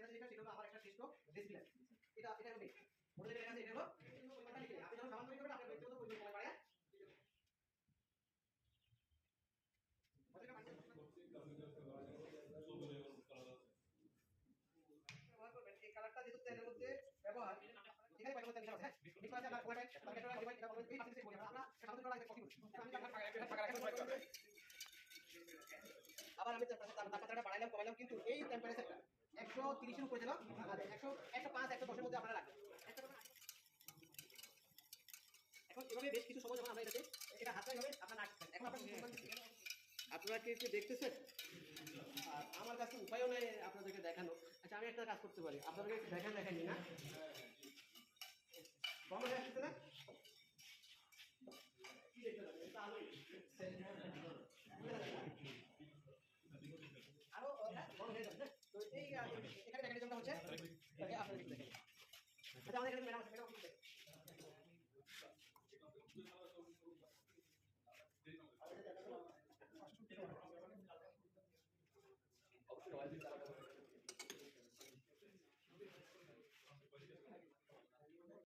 সেটা যেটা সেটা হলো আমার একটা টেস্ট ডিসপ্লে এটা এটা হবে মডেলের লেখা আছে এটা হলো পরিমাণটা লিখে আপনি যখন সামান তৈরি করবেন আপনি ব্যক্তিগত পরিমাণ কমে বাড়ায় ব্যবহার করবেন এই কালারটা যেহেতু তেলের মধ্যে ব্যবহার এখানে পাইবো তেল আছে বিকজ আছে আপনার কোয়াইট আপনার ক্যাটাগরি ডিভাইড এটা বলবেন এই পাশে থেকে বলি আমরা সাধারণত করা কপি করি আমি টাকা আবার আমি তাপমাত্রাটা বাড়াইলাম কমাইলাম কিন্তু এই টেম্পারেচারটা 130 এর উপরে দিলাম 100 105 110 এর মধ্যে আপনারা রাখবেন এখন এভাবে বেশ কিছু সময় যখন আমরা এটা হাতে হবে আপনারা নাড়ছেন এখন আপনারা কি দেখতেছেন আর আমার কাছে উপায়ও নেই আপনাদেরকে দেখানো আচ্ছা আমি একটা কাজ করতে পারি আপনাদেরকে একটু দেখাই না কম হয়ে আসছে না কি দেখতে পাবেন আরো বড় হয়ে যাবে তো এই এখানে মেকানিজমটা হচ্ছে আপনারা দেখতে আচ্ছা আমাদের এখানে ম্যাডাম আছে ম্যাডাম